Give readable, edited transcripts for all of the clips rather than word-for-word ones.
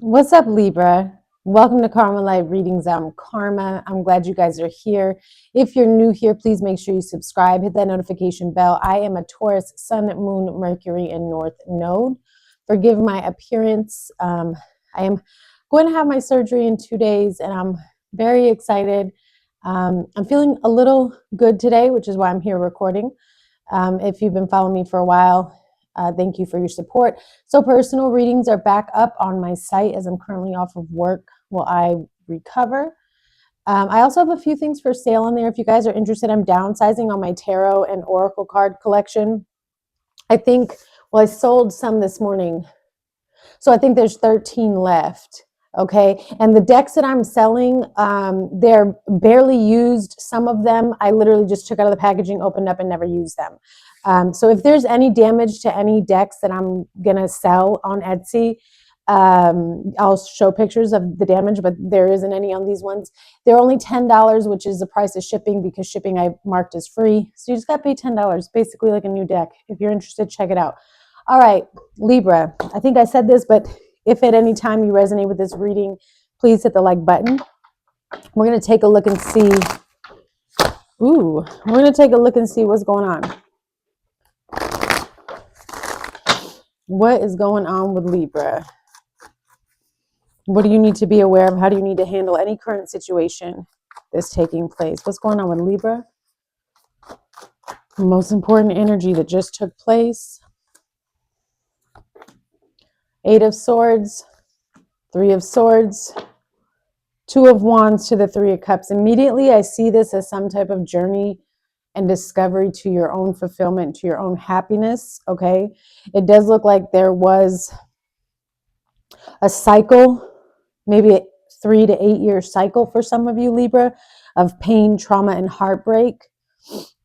What's up, Libra? Welcome to Karma Live Readings. I'm Karma. I'm glad you guys are here. If you're new here, please make sure you subscribe, hit that notification bell. I am a Taurus, Sun, Moon, Mercury, and North Node. Forgive my appearance. I am going to have my surgery in 2 days, and I'm very excited. I'm feeling a little good today, which is why I'm here recording. If you've been following me for a while, thank you for your support. So personal readings are back up on my site as I'm currently off of work while I recover. I also have a few things for sale on there. If you guys are interested, I'm downsizing on my tarot and oracle card collection. I sold some this morning. So I think there's 13 left. Okay. And the decks that I'm selling, they're barely used. Some of them I literally just took out of the packaging, opened up, and never used them. So if there's any damage to any decks that I'm going to sell on Etsy, I'll show pictures of the damage, but there isn't any on these ones. They're only $10, which is the price of shipping, because shipping I marked as free. So you just got to pay $10, basically like a new deck. If you're interested, check it out. All right, Libra. I think I said this, but if at any time you resonate with this reading, please hit the like button. We're going to take a look and see. We're going to take a look and see what's going on. What is going on with Libra? What do you need to be aware of? How do you need to handle any current situation that's taking place? What's going on with Libra? The most important energy that just took place. 8 of Swords, 3 of Swords, 2 of Wands to the 3 of Cups. Immediately, I see this as some type of journey and discovery to your own fulfillment, to your own happiness, okay? It does look like there was a cycle, maybe a 3 to 8 year cycle for some of you, Libra, of pain, trauma, and heartbreak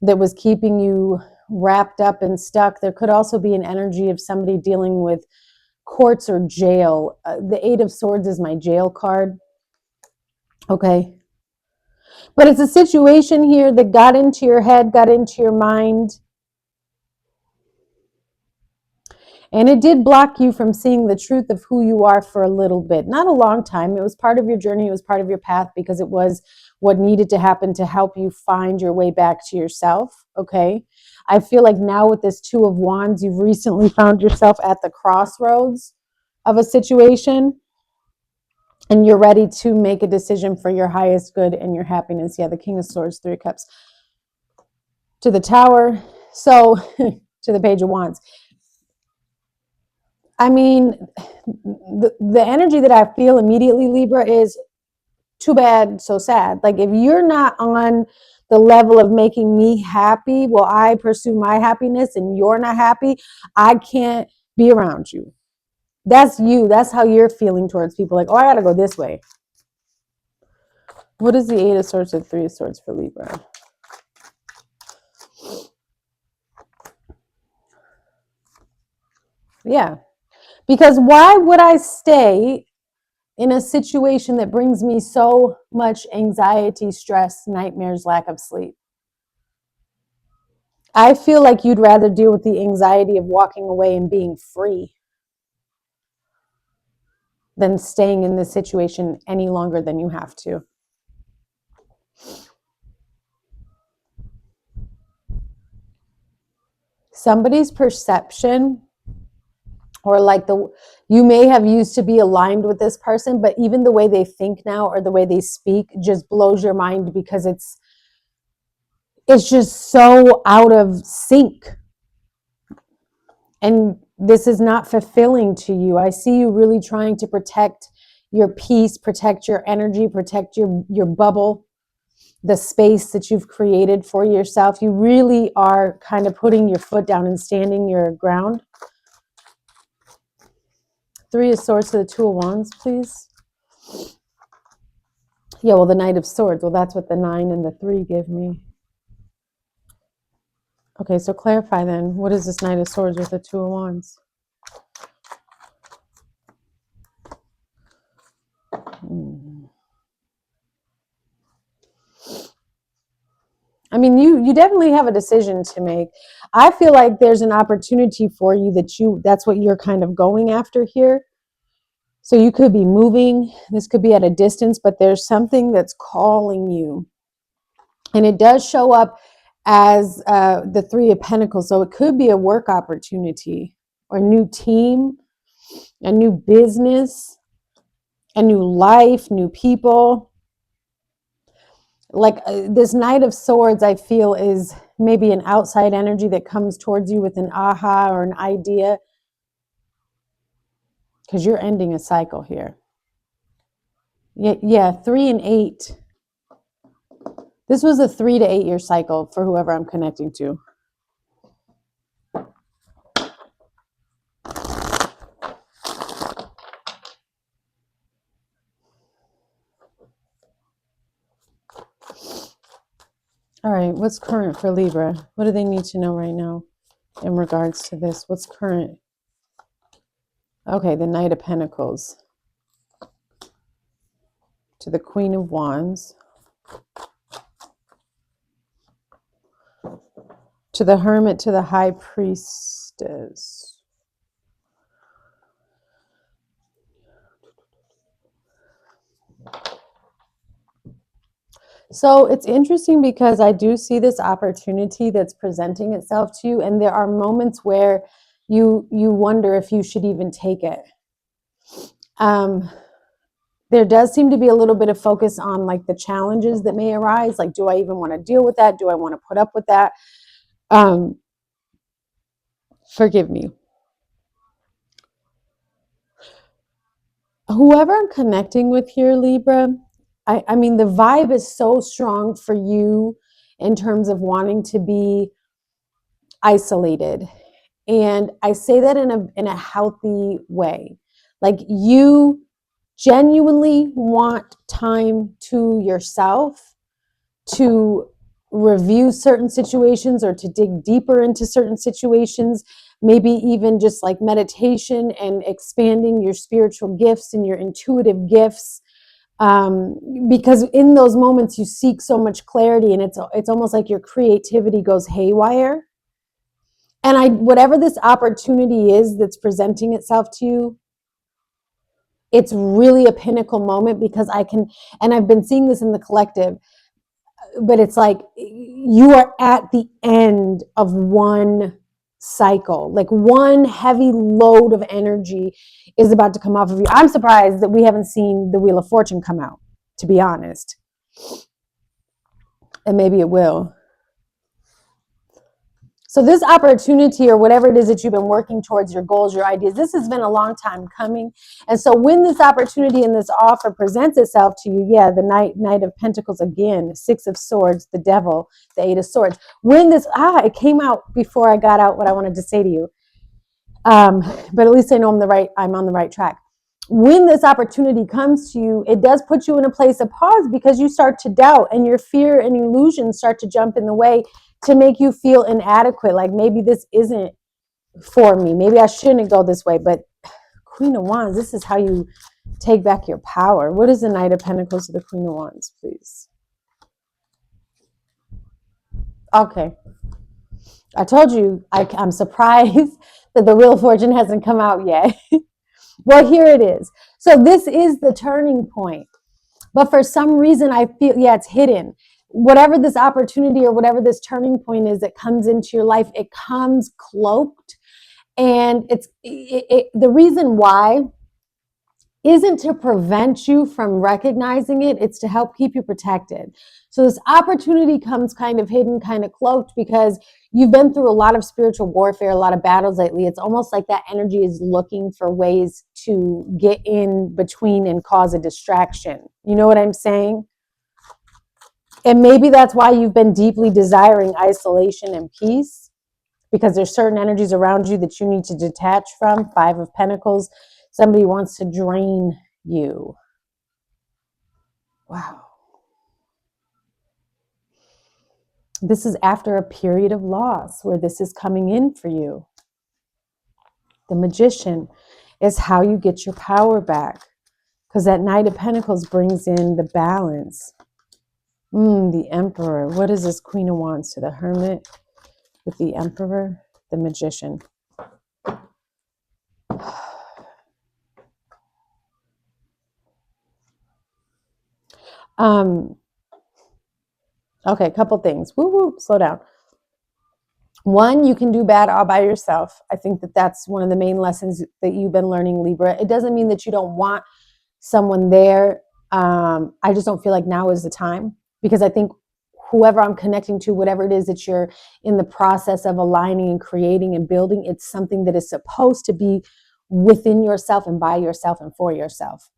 that was keeping you wrapped up and stuck. There could also be an energy of somebody dealing with courts or jail. The 8 of Swords is my jail card. Okay. But it's a situation here that got into your head, got into your mind. And it did block you from seeing the truth of who you are for a little bit. Not a long time. It was part of your journey. It was part of your path, because it was what needed to happen to help you find your way back to yourself. Okay. I feel like now with this 2 of Wands, you've recently found yourself at the crossroads of a situation, and you're ready to make a decision for your highest good and your happiness. Yeah, the King of Swords, 3 of Cups. To the Tower. So, to the Page of Wands. I mean, the energy that I feel immediately, Libra, is too bad, so sad. Like, if you're not on the level of making me happy while I pursue my happiness, and you're not happy, I can't be around you. That's you. That's how you're feeling towards people. Like, oh, I got to go this way. What is the 8 of Swords and 3 of Swords for Libra? Yeah. Because why would I stay in a situation that brings me so much anxiety, stress, nightmares, lack of sleep? I feel like you'd rather deal with the anxiety of walking away and being free than staying in this situation any longer than you have to. Somebody's perception, or like you may have used to be aligned with this person, but even the way they think now or the way they speak just blows your mind, because it's just so out of sync. And this is not fulfilling to you. I see you really trying to protect your peace, protect your energy, protect your bubble, the space that you've created for yourself. You really are kind of putting your foot down and standing your ground. 3 of Swords to the 2 of Wands, please. Yeah, well, the Knight of Swords. Well, that's what the 9 and the 3 give me. Okay, so clarify then. What is this Knight of Swords with the 2 of Wands? I mean, you definitely have a decision to make. I feel like there's an opportunity for you that's what you're kind of going after here. So you could be moving. This could be at a distance, but there's something that's calling you. And it does show up as the Three of Pentacles. So it could be a work opportunity or a new team, a new business, a new life, new people. Like this Knight of Swords, I feel, is maybe an outside energy that comes towards you with an aha or an idea, because you're ending a cycle here. Yeah, 3 and 8. This was a 3 to 8 year cycle for whoever I'm connecting to. All right, what's current for Libra? What do they need to know right now in regards to this? What's current? Okay, the Knight of Pentacles to the Queen of Wands to the Hermit to the High Priestess. So it's interesting because I do see this opportunity that's presenting itself to you, and there are moments where you wonder if you should even take it. There does seem to be a little bit of focus on like the challenges that may arise. Like, do I even want to deal with that? Do I want to put up with that? Forgive me. Whoever I'm connecting with here, Libra, I mean, the vibe is so strong for you in terms of wanting to be isolated. And I say that in a healthy way. Like, you genuinely want time to yourself to review certain situations or to dig deeper into certain situations, maybe even just like meditation and expanding your spiritual gifts and your intuitive gifts. Because in those moments you seek so much clarity, and it's almost like your creativity goes haywire. And whatever this opportunity is that's presenting itself to you, it's really a pinnacle moment, because and I've been seeing this in the collective, but it's like you are at the end of one cycle. Like, one heavy load of energy is about to come off of you. I'm surprised that we haven't seen the Wheel of Fortune come out, to be honest. And maybe it will. So this opportunity, or whatever it is that you've been working towards, your goals, your ideas, this has been a long time coming. And so when this opportunity and this offer presents itself to you, yeah, the Knight of Pentacles again, 6 of Swords, the Devil, the 8 of Swords. When this, it came out before I got out what I wanted to say to you. But at least I know I'm on the right track. When this opportunity comes to you, it does put you in a place of pause, because you start to doubt, and your fear and illusions start to jump in the way to make you feel inadequate. Like, maybe this isn't for me. Maybe I shouldn't go this way. But Queen of Wands, this is how you take back your power. What is the Knight of Pentacles to the Queen of Wands, please? Okay. I told you, I'm surprised that the Wheel of Fortune hasn't come out yet. Well, here it is. So this is the turning point. But for some reason, I feel, it's hidden. Whatever this opportunity or whatever this turning point is that comes into your life, it comes cloaked. And the reason why isn't to prevent you from recognizing it. It's to help keep you protected. So this opportunity comes kind of hidden, kind of cloaked, because you've been through a lot of spiritual warfare, a lot of battles lately. It's almost like that energy is looking for ways to get in between and cause a distraction. You know what I'm saying? And maybe that's why you've been deeply desiring isolation and peace, because there's certain energies around you that you need to detach from. 5 of Pentacles. Somebody wants to drain you. Wow. This is after a period of loss where this is coming in for you. The Magician is how you get your power back, because that Knight of Pentacles brings in the balance. The Emperor. What is this Queen of Wands to the Hermit with the Emperor? The Magician. Okay, a couple things. Woo woo, slow down. One, you can do bad all by yourself. I think that that's one of the main lessons that you've been learning, Libra. It doesn't mean that you don't want someone there. I just don't feel like now is the time, because I think whoever I'm connecting to, whatever it is that you're in the process of aligning and creating and building, it's something that is supposed to be within yourself and by yourself and for yourself.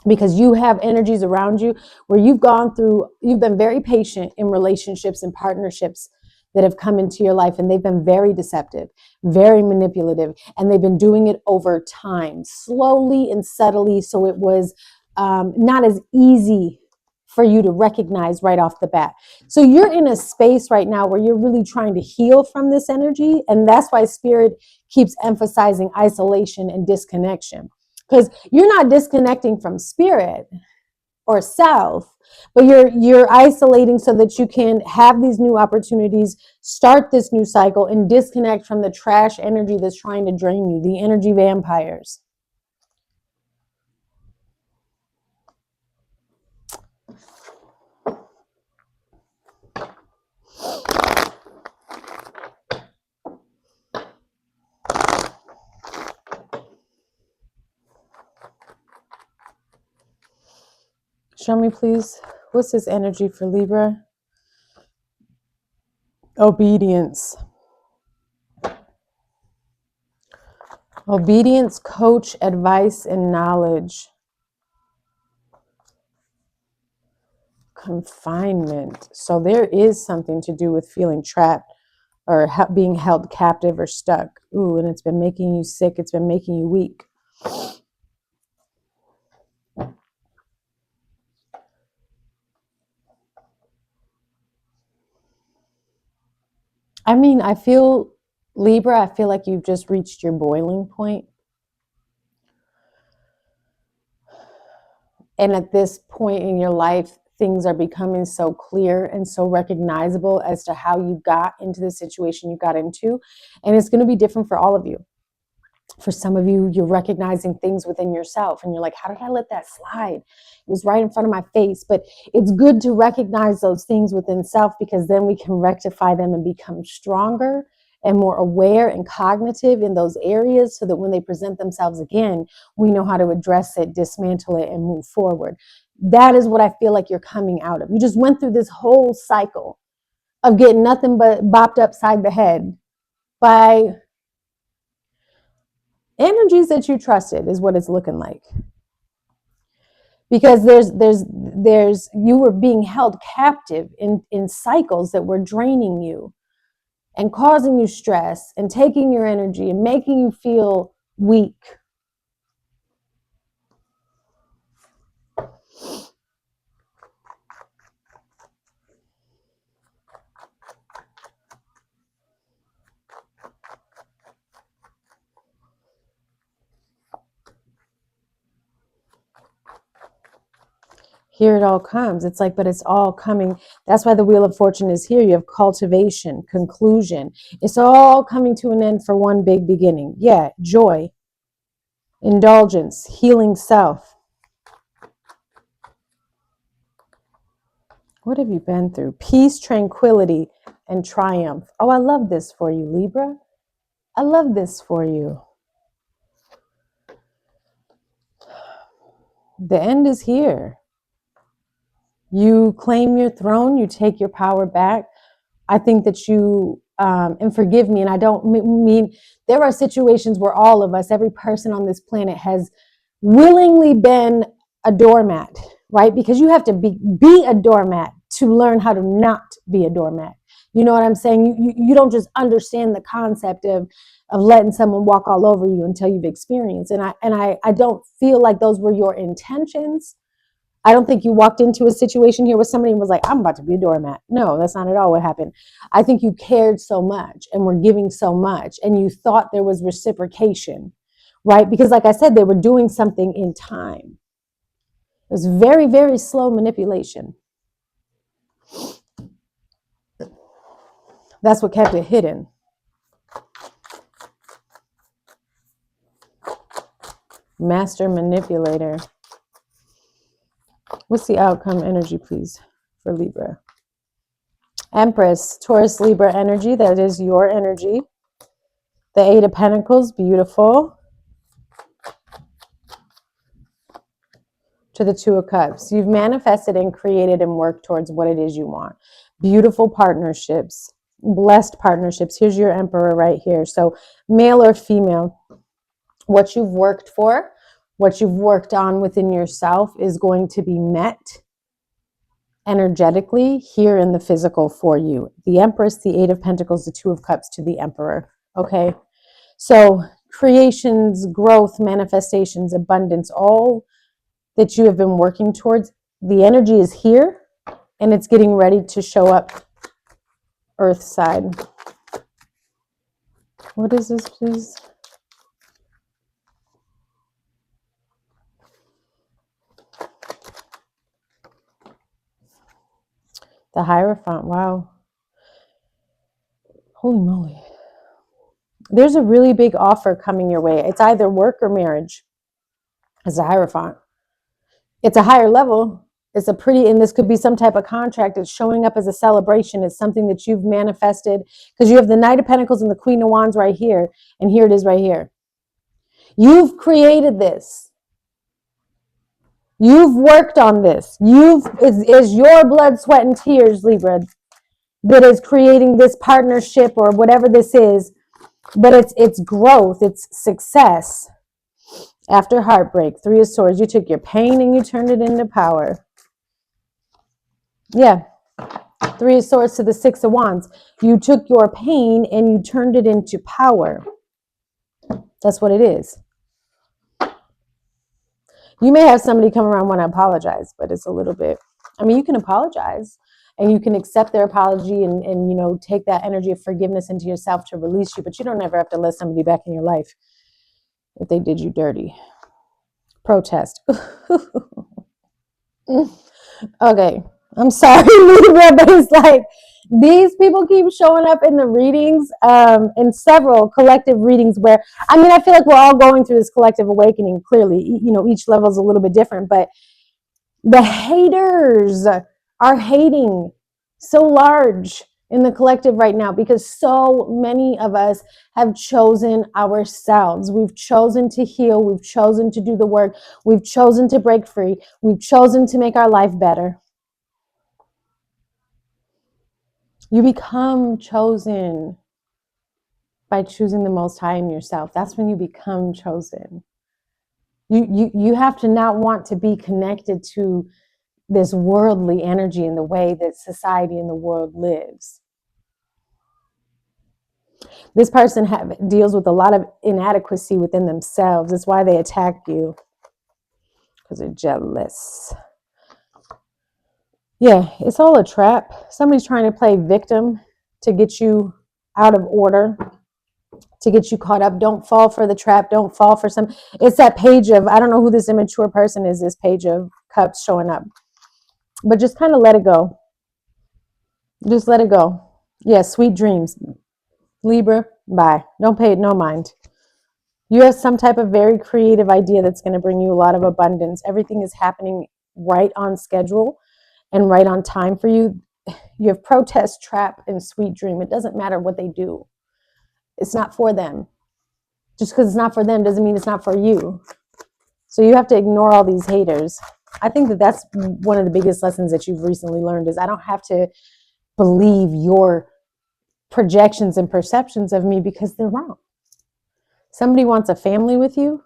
Because you have energies around you where you've been very patient in relationships and partnerships that have come into your life, and they've been very deceptive, very manipulative, and they've been doing it over time, slowly and subtly. So it was not as easy for you to recognize right off the bat. So you're in a space right now where you're really trying to heal from this energy, and that's why Spirit keeps emphasizing isolation and disconnection. Because you're not disconnecting from spirit or self, but you're isolating so that you can have these new opportunities, start this new cycle, and disconnect from the trash energy that's trying to drain you, the energy vampires. Show me, please. What's this energy for Libra? Obedience. Obedience, coach, advice, and knowledge. Confinement. So there is something to do with feeling trapped or being held captive or stuck. Ooh, and it's been making you sick. It's been making you weak. I mean, Libra, I feel like you've just reached your boiling point. And at this point in your life, things are becoming so clear and so recognizable as to how you got into the situation you got into. And it's going to be different for all of you. For some of you, you're recognizing things within yourself and you're like, how did I let that slide? It was right in front of my face. But it's good to recognize those things within self, because then we can rectify them and become stronger and more aware and cognitive in those areas, so that when they present themselves again, we know how to address it, dismantle it, and move forward. That is what I feel like you're coming out of. You just went through this whole cycle of getting nothing but bopped upside the head by energies that you trusted, is what it's looking like. Because you were being held captive in cycles that were draining you and causing you stress and taking your energy and making you feel weak. Here it all comes. It's like, but it's all coming. That's why the Wheel of Fortune is here. You have cultivation, conclusion. It's all coming to an end for one big beginning. Yeah, joy, indulgence, healing self. What have you been through? Peace, tranquility, and triumph. Oh, I love this for you, Libra. I love this for you. The end is here. You claim your throne, you take your power back. I think that you, and forgive me, and I don't mean, there are situations where all of us, every person on this planet has willingly been a doormat, right? Because you have to be a doormat to learn how to not be a doormat. You know what I'm saying? You don't just understand the concept of letting someone walk all over you until you've experienced. And I don't feel like those were your intentions. I don't think you walked into a situation here where somebody was like, I'm about to be a doormat. No, that's not at all what happened. I think you cared so much and were giving so much, and you thought there was reciprocation, right? Because like I said, they were doing something in time. It was very, very slow manipulation. That's what kept it hidden. Master manipulator. What's the outcome energy, please, for Libra? Empress, Taurus, Libra energy. That is your energy. The Eight of Pentacles, beautiful. To the Two of Cups. You've manifested and created and worked towards what it is you want. Beautiful partnerships, blessed partnerships. Here's your Emperor right here. So male or female, what you've worked for, what you've worked on within yourself is going to be met energetically here in the physical for you. The Empress, the Eight of Pentacles, the Two of Cups to the Emperor. Okay. So creations, growth, manifestations, abundance, all that you have been working towards, the energy is here and it's getting ready to show up earth side. What is this, please? The Hierophant. Wow. Holy moly. There's a really big offer coming your way. It's either work or marriage. It's a Hierophant. It's a higher level. It's a pretty, and this could be some type of contract. It's showing up as a celebration. It's something that you've manifested because you have the Knight of Pentacles and the Queen of Wands right here. And here it is right here. You've created this. You've worked on this. Is your blood, sweat, and tears, Libra, that is creating this partnership or whatever this is. But it's growth. It's success. After heartbreak, Three of Swords, you took your pain and you turned it into power. Yeah. Three of Swords to the Six of Wands. You took your pain and you turned it into power. That's what it is. You may have somebody come around want to apologize, but it's a little bit, I mean, you can apologize and you can accept their apology and you know, take that energy of forgiveness into yourself to release you, but you don't ever have to let somebody back in your life if they did you dirty. Protest. Okay. I'm sorry, Libra, but it's like these people keep showing up in the readings, in several collective readings where, I mean, I feel like we're all going through this collective awakening. Clearly, you know, each level is a little bit different, but the haters are hating so large in the collective right now because so many of us have chosen ourselves. We've chosen to heal. We've chosen to do the work. We've chosen to break free. We've chosen to make our life better. You become chosen by choosing the Most High in yourself. That's when you become chosen. You have to not want to be connected to this worldly energy in the way that society and the world lives. This person deals with a lot of inadequacy within themselves. That's why they attack you, because they're jealous. Yeah, it's all a trap. Somebody's trying to play victim to get you out of order, to get you caught up. Don't fall for the trap. Don't fall for some. It's that page of, I don't know who this immature person is, this page of cups showing up. But just kind of let it go. Just let it go. Yeah, sweet dreams. Libra, bye. Don't pay it no mind. You have some type of very creative idea that's going to bring you a lot of abundance. Everything is happening right on schedule and right on time for you. You have protest, trap, and sweet dream. It doesn't matter what they do. It's not for them. Just because it's not for them doesn't mean it's not for you. So you have to ignore all these haters. I think that that's one of the biggest lessons that you've recently learned is I don't have to believe your projections and perceptions of me because they're wrong. Somebody wants a family with you.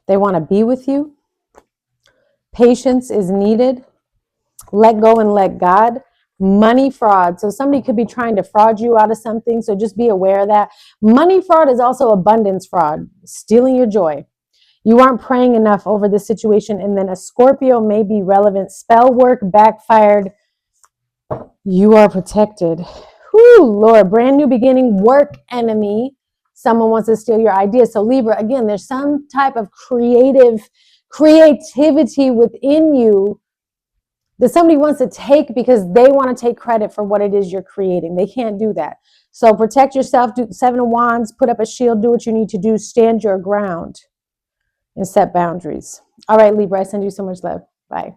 They want to be with you. Patience is needed. Let go and let God. Money fraud. So somebody could be trying to fraud you out of something. So just be aware of that. Money fraud is also abundance fraud. Stealing your joy. You aren't praying enough over the situation. And then a Scorpio may be relevant. Spell work backfired. You are protected. Whew, Lord. Brand new beginning. Work enemy. Someone wants to steal your ideas. So Libra, again, there's some type of creativity within you that somebody wants to take because they want to take credit for what it is you're creating. They can't do that. So protect yourself. Do Seven of Wands. Put up a shield. Do what you need to do. Stand your ground. and set boundaries. All right, Libra, I send you so much love. Bye.